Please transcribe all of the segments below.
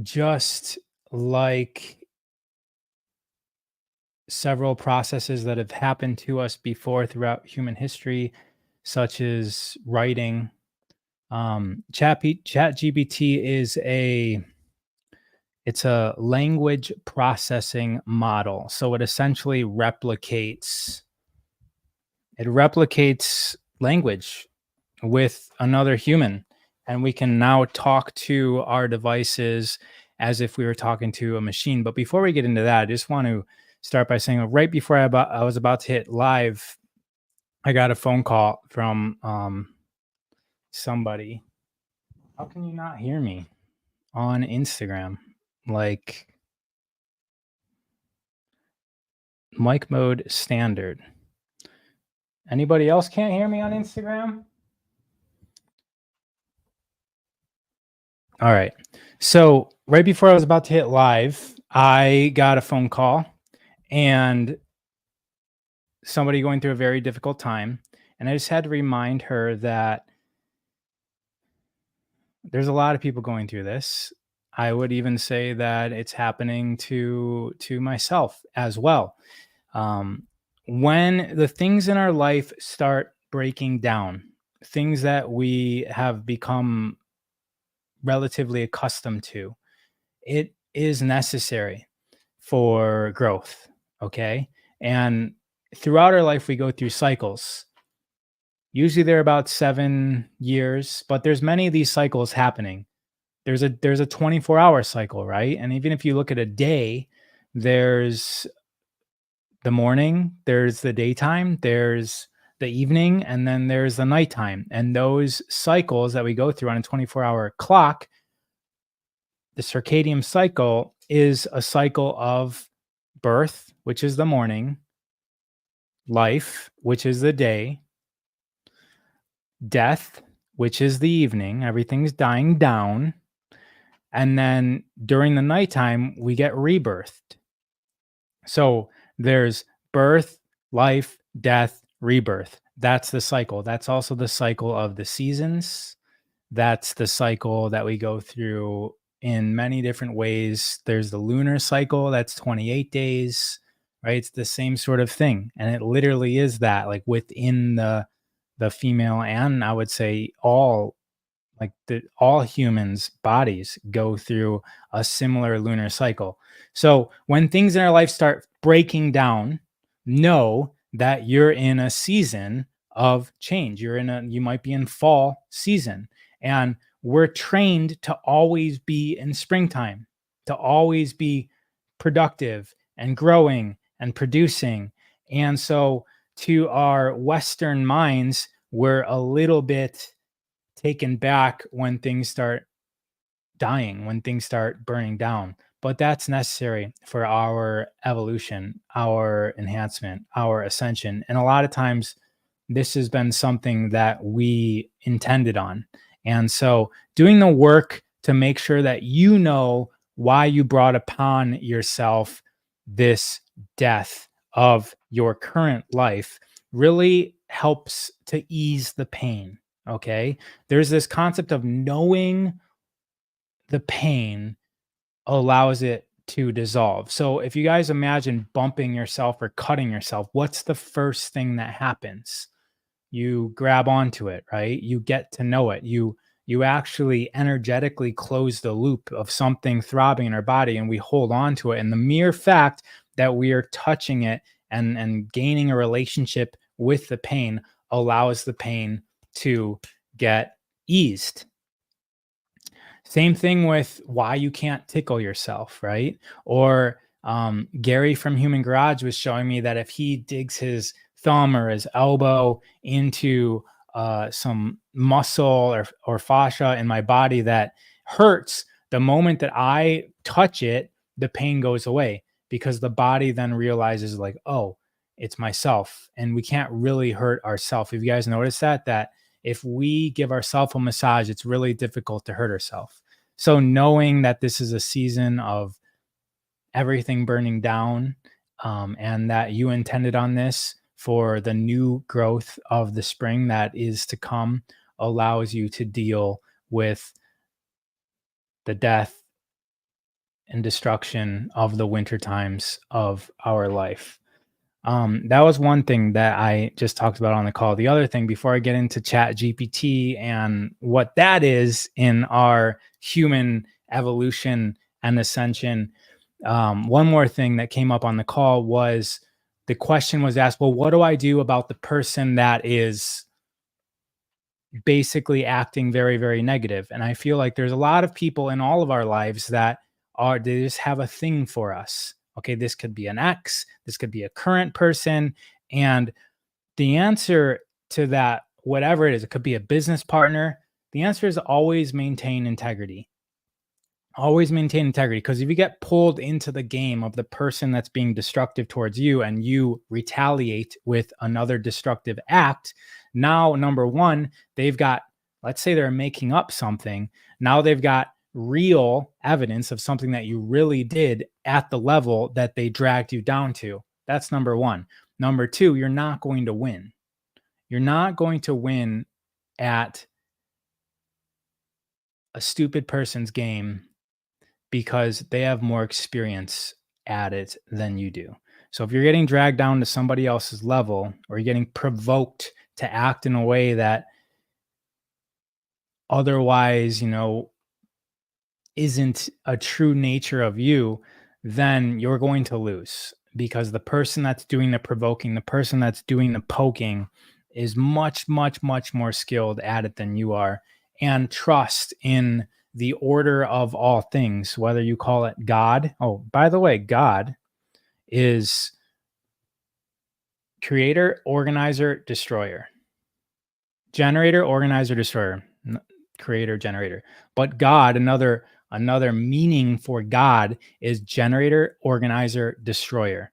just like several processes that have happened to us before throughout human history, such as writing. Chat GPT is a language processing model. So it replicates language with another human, and we can now talk to our devices as if we were talking to a machine. But before we get into that, I just want to start by saying, right before I was about to hit live, I got a phone call from somebody. How can you not hear me on Instagram? Like, mic mode standard. Anybody else can't hear me on Instagram? All right. So right before I was about to hit live, I got a phone call and somebody going through a very difficult time. And I just had to remind her that there's a lot of people going through this. I would even say that it's happening to myself as well. Um, when the things in our life start breaking down, things that we have become relatively accustomed to, it is necessary for growth. Okay. And throughout our life, we go through cycles. Usually they're about 7 years, but there's many of these cycles happening. There's a 24-hour cycle, right? And even if you look at a day, there's the morning, there's the daytime, there's the evening, and then there's the nighttime. And those cycles that we go through on a 24-hour clock, the circadian cycle is a cycle of birth, which is the morning, life, which is the day, death, which is the evening. Everything's dying down. And then during the nighttime, we get rebirthed. So there's birth, life, death, rebirth. That's the cycle. That's also the cycle of the seasons. That's the cycle that we go through in many different ways. There's the lunar cycle, that's 28 days, right? It's the same sort of thing. And it literally is that, like within the female, and I would say all humans' bodies go through a similar lunar cycle. So when things in our life start breaking down, know that you're in a season of change. You might be in fall season. And we're trained to always be in springtime, to always be productive and growing and producing. And so to our Western minds, we're a little bit taken back when things start dying, when things start burning down. But that's necessary for our evolution, our enhancement, our ascension. And a lot of times, this has been something that we intended on. And so, doing the work to make sure that you know why you brought upon yourself this death of your current life really helps to ease the pain. Okay. There's this concept of knowing the pain allows it to dissolve. So if you guys imagine bumping yourself or cutting yourself, what's the first thing that happens? You grab onto it, right? You get to know it. You actually energetically close the loop of something throbbing in our body, and we hold on to it. And the mere fact that we are touching it and gaining a relationship with the pain allows the pain to get eased. Same thing with why you can't tickle yourself, right? Or Gary from Human Garage was showing me that if he digs his thumb or his elbow into some muscle or fascia in my body that hurts, the moment that I touch it, the pain goes away because the body then realizes, like, oh, it's myself. And we can't really hurt ourselves. Have you guys noticed that if we give ourselves a massage, it's really difficult to hurt ourselves. So knowing that this is a season of everything burning down, and that you intended on this for the new growth of the spring that is to come, allows you to deal with the death and destruction of the winter times of our life. That was one thing that I just talked about on the call. The other thing, before I get into Chat GPT and what that is in our human evolution and ascension, one more thing that came up on the call was the question was asked, well, what do I do about the person that is basically acting very, very negative? And I feel like there's a lot of people in all of our lives that they just have a thing for us. Okay, this could be an ex, this could be a current person. And the answer to that, whatever it is, it could be a business partner. The answer is always maintain integrity. Always maintain integrity, because if you get pulled into the game of the person that's being destructive towards you and you retaliate with another destructive act, now, number one, they've got, let's say they're making up something. Now they've got real evidence of something that you really did at the level that they dragged you down to. That's number one. Number two, you're not going to win. You're not going to win at a stupid person's game because they have more experience at it than you do. So if you're getting dragged down to somebody else's level, or you're getting provoked to act in a way that otherwise, isn't a true nature of you, then you're going to lose, because the person that's doing the provoking, the person that's doing the poking is much, much, much more skilled at it than you are. And trust in the order of all things, whether you call it God. Oh, by the way, God is creator, organizer, destroyer. Generator, organizer, destroyer. Creator, generator. But God, another meaning for God is generator, organizer, destroyer.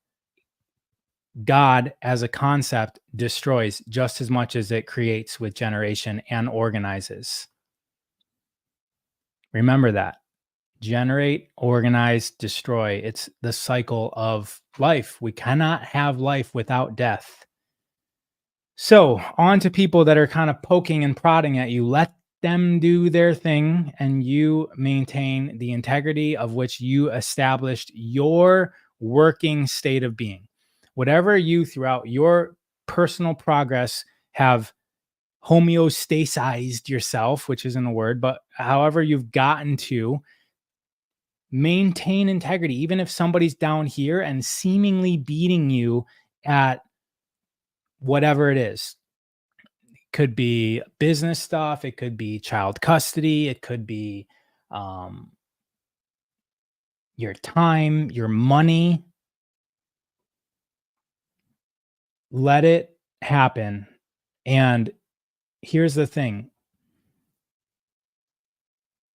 God as a concept destroys just as much as it creates with generation and organizes. Remember that. Generate, organize, destroy. It's the cycle of life. We cannot have life without death. So, on to people that are kind of poking and prodding at you. Let them do their thing, and you maintain the integrity of which you established your working state of being. Whatever you, throughout your personal progress, have homeostasized yourself, which isn't a word, but however you've gotten to, maintain integrity. Even if somebody's down here and seemingly beating you at whatever it is, could be business stuff, it could be child custody, it could be your time, your money. Let it happen. And here's the thing.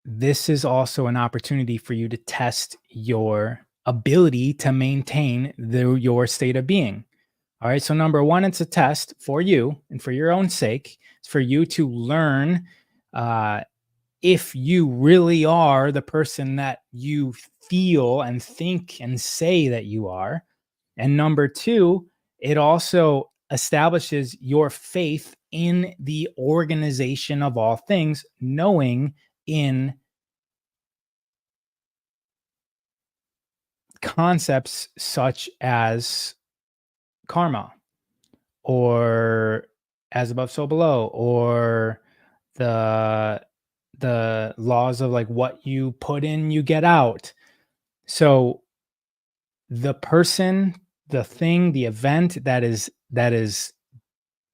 This is also an opportunity for you to test your ability to maintain your state of being. All right. So, number one, it's a test for you and for your own sake. It's for you to learn if you really are the person that you feel and think and say that you are. And number two, it also establishes your faith in the organization of all things, knowing in concepts such as karma, or as above so below, or the laws of like what you put in you get out. So the person, the thing, the event that is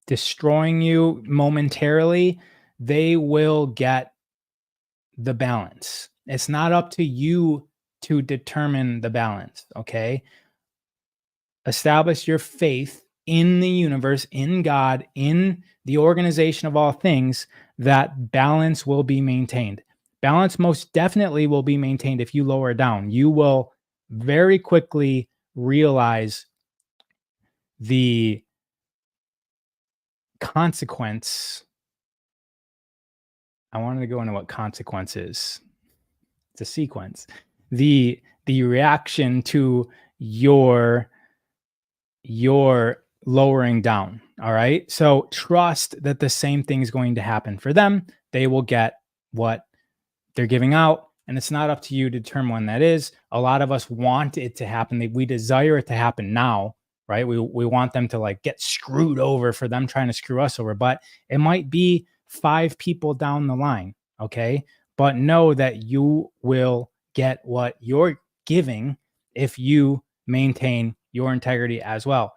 destroying you momentarily, they will get the balance. It's not up to you to determine the balance, okay? Establish your faith in the universe, in God, in the organization of all things, that balance will be maintained. Balance most definitely will be maintained if you lower down. You will very quickly realize the consequence. I wanted to go into what consequence is. It's a sequence. The reaction to your lowering down. All right. So trust that the same thing is going to happen for them. They will get what they're giving out. and it's not up to you to determine when that is. A lot of us want it to happen. We desire it to happen now, right? We want them to like get screwed over for them trying to screw us over, but it might be 5 people down the line, okay? But know that you will get what you're giving if you maintain your integrity as well.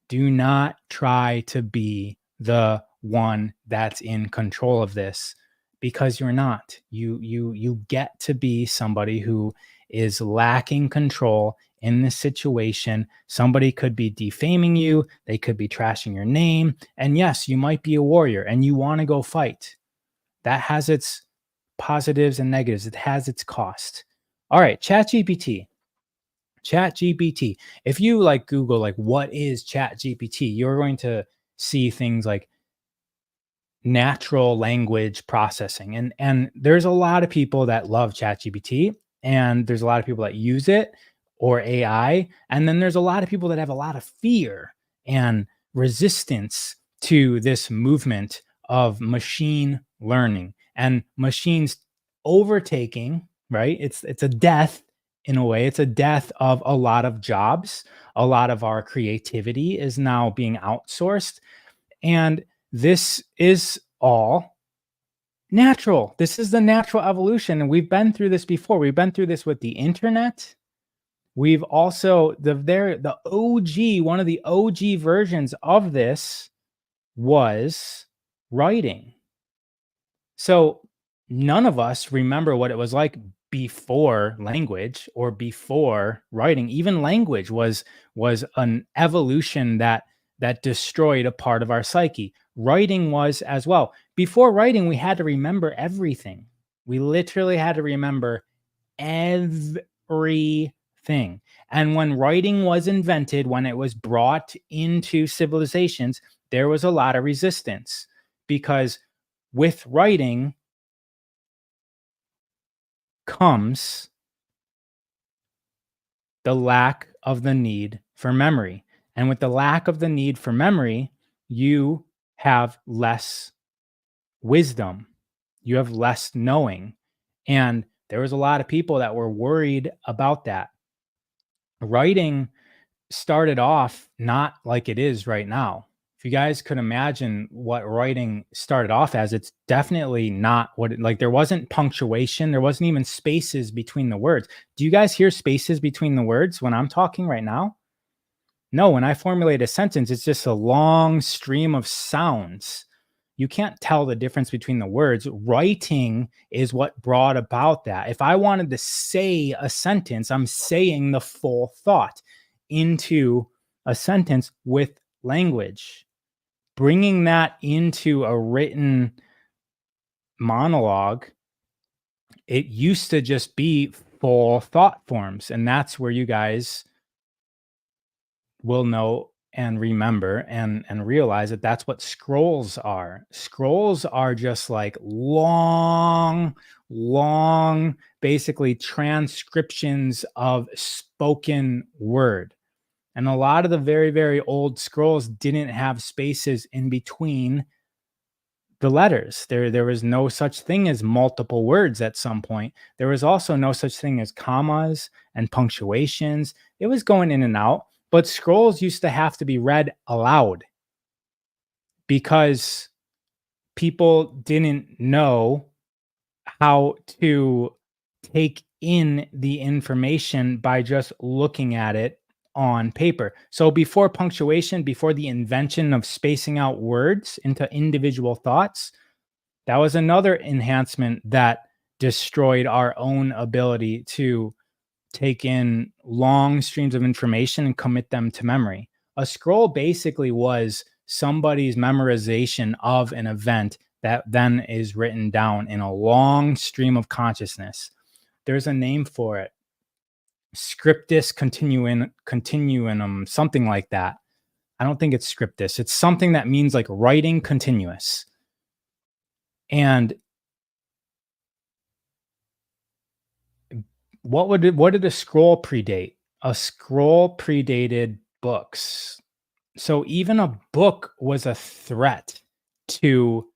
Do not try to be the one that's in control of this, because you're not. You get to be somebody who is lacking control in this situation. Somebody could be defaming you, they could be trashing your name, and yes, you might be a warrior and you want to go fight. That has its positives and negatives. It has its cost. All right, ChatGPT. If you like Google like what is ChatGPT, you're going to see things like natural language processing. And there's a lot of people that love ChatGPT, and there's a lot of people that use it, or AI, and then there's a lot of people that have a lot of fear and resistance to this movement of machine learning and machines overtaking, right? It's a death in a way. It's a death of a lot of jobs. A lot of our creativity is now being outsourced, and this is all natural. This is the natural evolution. And we've been through this before. We've been through this with the internet. We've also the OG, one of the OG versions of this was writing. So none of us remember what it was like before language or before writing. Even language was an evolution that destroyed a part of our psyche. Writing was as well. Before writing, we had to remember everything. We literally had to remember everything. And when writing was invented, when it was brought into civilizations, there was a lot of resistance, because with writing comes the lack of the need for memory. And with the lack of the need for memory, you have less wisdom, you have less knowing. And there was a lot of people that were worried about that. Writing started off not like it is right now. If you guys could imagine what writing started off as, it's definitely not what like there wasn't punctuation, there wasn't even spaces between the words. Do you guys hear spaces between the words when I'm talking right now? No, when I formulate a sentence, it's just a long stream of sounds. You can't tell the difference between the words. Writing is what brought about that. If I wanted to say a sentence, I'm saying the full thought into a sentence with language. Bringing that into a written monologue, it used to just be full thought forms. And that's where you guys will know and remember and realize that that's what scrolls are. Scrolls are just like long, basically transcriptions of spoken word. And a lot of the very, very old scrolls didn't have spaces in between the letters. There was no such thing as multiple words at some point. There was also no such thing as commas and punctuations. It was going in and out. But scrolls used to have to be read aloud because people didn't know how to take in the information by just looking at it on paper. So before punctuation, before the invention of spacing out words into individual thoughts, that was another enhancement that destroyed our own ability to take in long streams of information and commit them to memory. A scroll basically was somebody's memorization of an event that then is written down in a long stream of consciousness. There's a name for it. Scriptus continuum, something like that. I don't think it's scriptus. It's something that means like writing continuous. And what did a scroll predate? A scroll predated books. So even a book was a threat to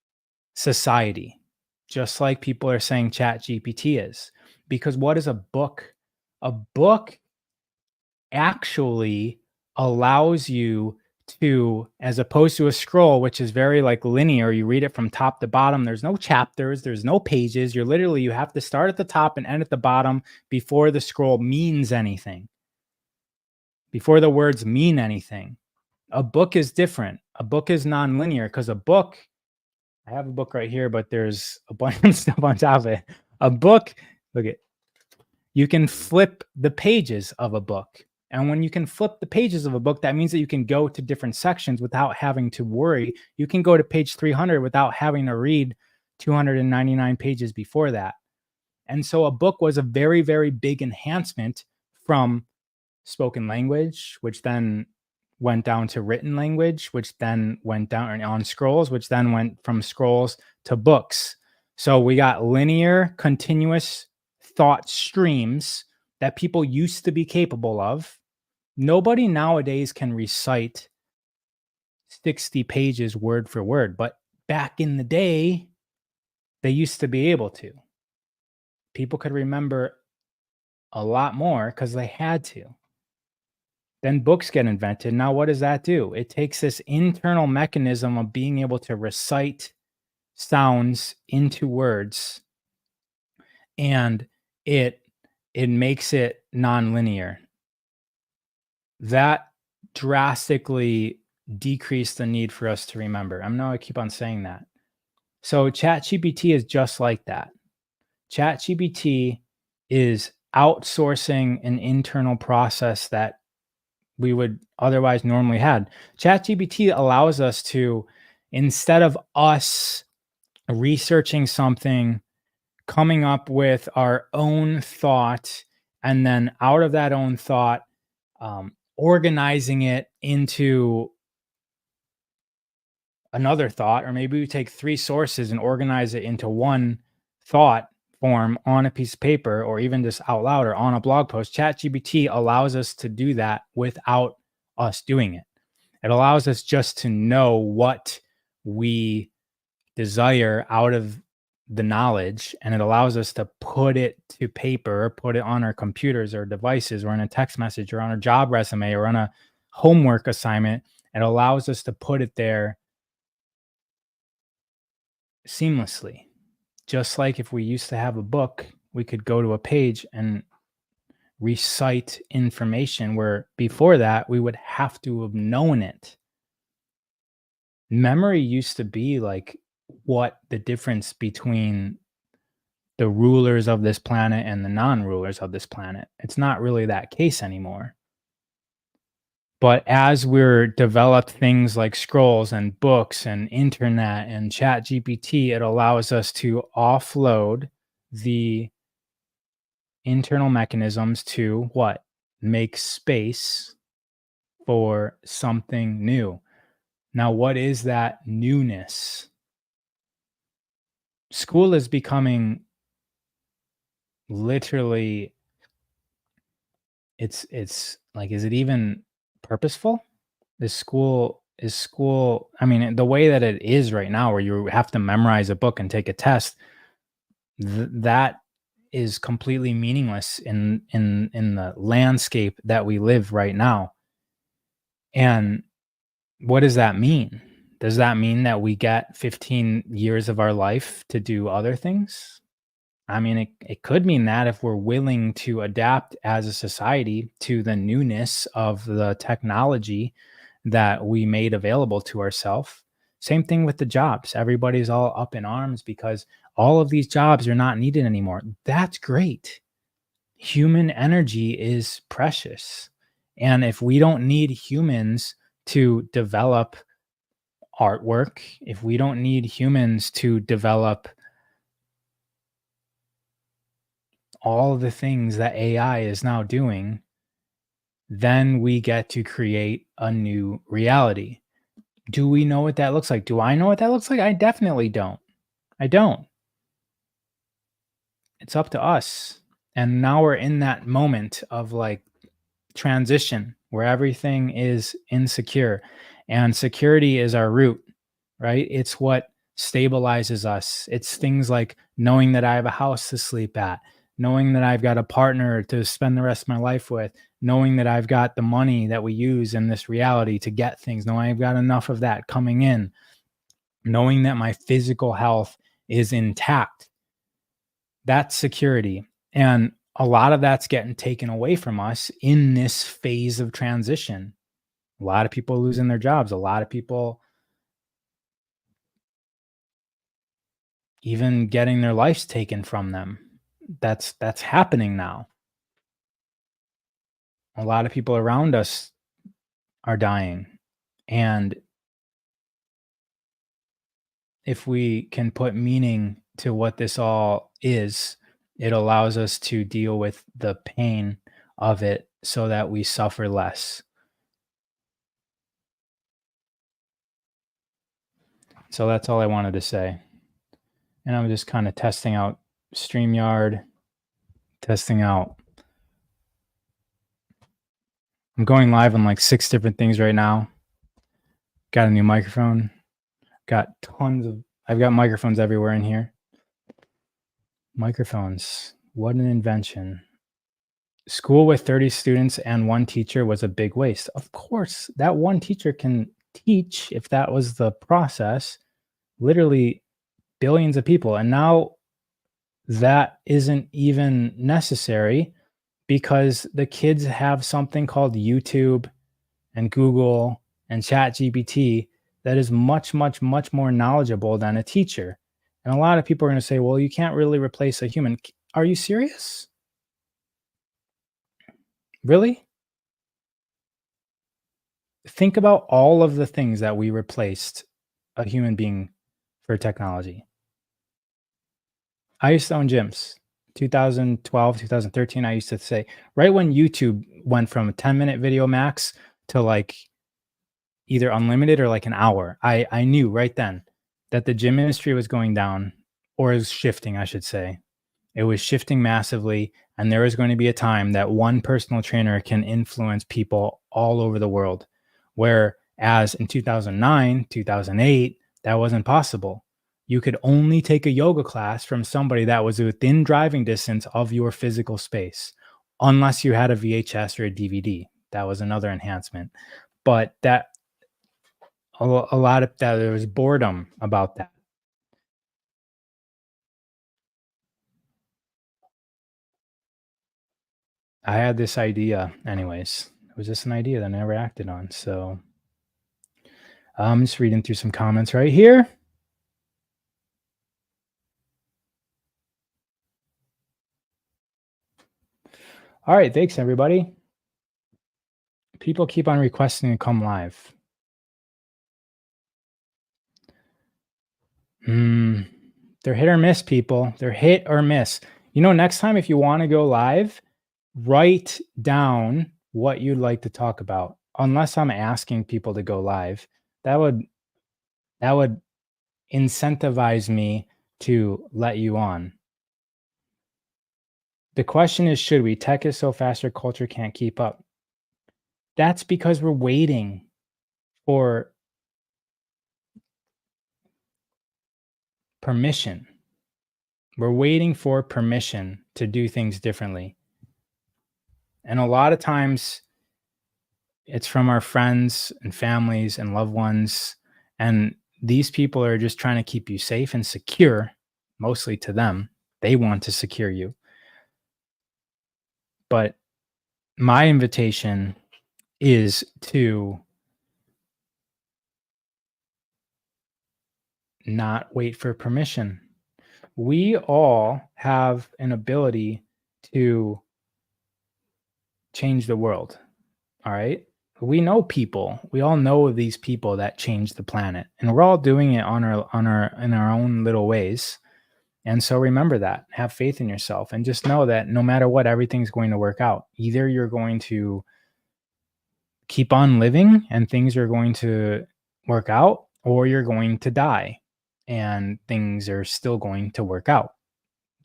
society, just like people are saying Chat GPT is. Because what is a book? A book actually allows you to, as opposed to a scroll, which is very like linear, you read it from top to bottom. There's no chapters, there's no pages. You have to start at the top and end at the bottom before the scroll means anything, before the words mean anything. A book is different. A book is non-linear because a book, I have a book right here, but there's a bunch of stuff on top of it. A book, look at, you can flip the pages of a book. And when you can flip the pages of a book, that means that you can go to different sections without having to worry. You can go to page 300 without having to read 299 pages before that. And so a book was a very, very big enhancement from spoken language, which then went down to written language, which then went down on scrolls, which then went from scrolls to books. So we got linear, continuous thought streams that people used to be capable of. Nobody nowadays can recite 60 pages word for word, but back in the day, they used to be able to. People could remember a lot more because they had to. Then books get invented. Now, what does that do? It takes this internal mechanism of being able to recite sounds into words, and it makes it nonlinear. That drastically decreased the need for us to remember. I know I keep on saying that. So ChatGPT is just like that. ChatGPT is outsourcing an internal process that we would otherwise normally had. ChatGPT allows us to, instead of us researching something, coming up with our own thought, and then out of that own thought, organizing it into another thought, or maybe we take 3 sources and organize it into one thought form on a piece of paper, or even just out loud or on a blog post. ChatGPT allows us to do that without us doing it. It allows us just to know what we desire out of the knowledge, and it allows us to put it to paper, or put it on our computers or devices, or in a text message, or on a job resume, or on a homework assignment. It allows us to put it there seamlessly. Just like if we used to have a book, we could go to a page and recite information, where before that we would have to have known it. Memory used to be like what the difference between the rulers of this planet and the non-rulers of this planet. It's not really that case anymore. But as we're developed things like scrolls and books and internet and chat GPT, it allows us to offload the internal mechanisms to what? Make space for something new. Now, what is that newness? School is becoming literally, it's like, is it even purposeful? Is school, I mean, the way that it is right now, where you have to memorize a book and take a test, that is completely meaningless in the landscape that we live right now. And what does that mean? Does that mean that we get 15 years of our life to do other things? I mean, it could mean that if we're willing to adapt as a society to the newness of the technology that we made available to ourselves. Same thing with the jobs. Everybody's all up in arms because all of these jobs are not needed anymore. That's great. Human energy is precious. And if we don't need humans to develop artwork, if we don't need humans to develop all the things that AI is now doing, then we get to create a new reality. Do we know what that looks like? Do I know what that looks like? I definitely don't. I don't. It's up to us. And now we're in that moment of like transition where everything is insecure, and security is our root, right? It's what stabilizes us. It's things like knowing that I have a house to sleep at, knowing that I've got a partner to spend the rest of my life with, knowing that I've got the money that we use in this reality to get things, knowing I've got enough of that coming in, knowing that my physical health is intact. That's security. And a lot of that's getting taken away from us in this phase of transition. A lot of people losing their jobs, a lot of people even getting their lives taken from them. That's happening now. A lot of people around us are dying. And if we can put meaning to what this all is, it allows us to deal with the pain of it so that we suffer less. So that's all I wanted to say. And I'm just kind of testing out StreamYard, testing out. I'm going live on like 6 different things right now. Got a new microphone. I've got microphones everywhere in here. Microphones. What an invention. School with 30 students and 1 teacher was a big waste. Of course, that 1 teacher can teach, if that was the process, literally billions of people. And now that isn't even necessary because the kids have something called YouTube and Google and ChatGPT that is much, much, much more knowledgeable than a teacher. And a lot of people are going to say, well, you can't really replace a human. Are you serious? Really? Think about all of the things that we replaced a human being for technology. I used to own gyms. 2012, 2013, I used to say, right when YouTube went from a 10-minute video max to like either unlimited or like an hour, I knew right then that the gym industry was going down, or is shifting, I should say. It was shifting massively, and there is going to be a time that one personal trainer can influence people all over the world. Whereas in 2009, 2008, that wasn't possible. You could only take a yoga class from somebody that was within driving distance of your physical space, unless you had a VHS or a DVD. That was another enhancement. But that a lot of that, there was boredom about that. I had this idea, anyways. It was just an idea that I never acted on. So I'm just reading through some comments right here. All right, thanks everybody. People keep on requesting to come live. They're hit or miss, people. They're hit or miss. You know, next time if you want to go live, write down what you'd like to talk about. Unless I'm asking people to go live, that would incentivize me to let you on. The question is, should we? Tech is so fast, our culture can't keep up. That's because we're waiting for permission. We're waiting for permission to do things differently. And a lot of times it's from our friends and families and loved ones. And these people are just trying to keep you safe and secure, mostly to them. They want to secure you. But my invitation is to not wait for permission. We all have an ability to change the world. All right. We know people. We all know these people that change the planet, and we're all doing it in our own little ways. And so remember that. Have faith in yourself, and just know that no matter what, everything's going to work out. Either you're going to keep on living and things are going to work out, or you're going to die and things are still going to work out.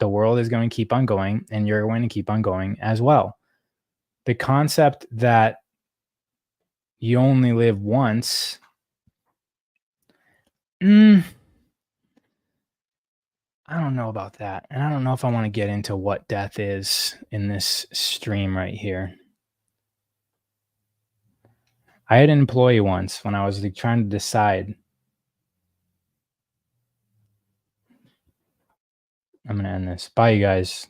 The world is going to keep on going, and you're going to keep on going as well. The concept that you only live once, I'm I don't know about that. And I don't know if I want to get into what death is in this stream right here. I had an employee once when I was like trying to decide. I'm gonna end this. Bye, you guys.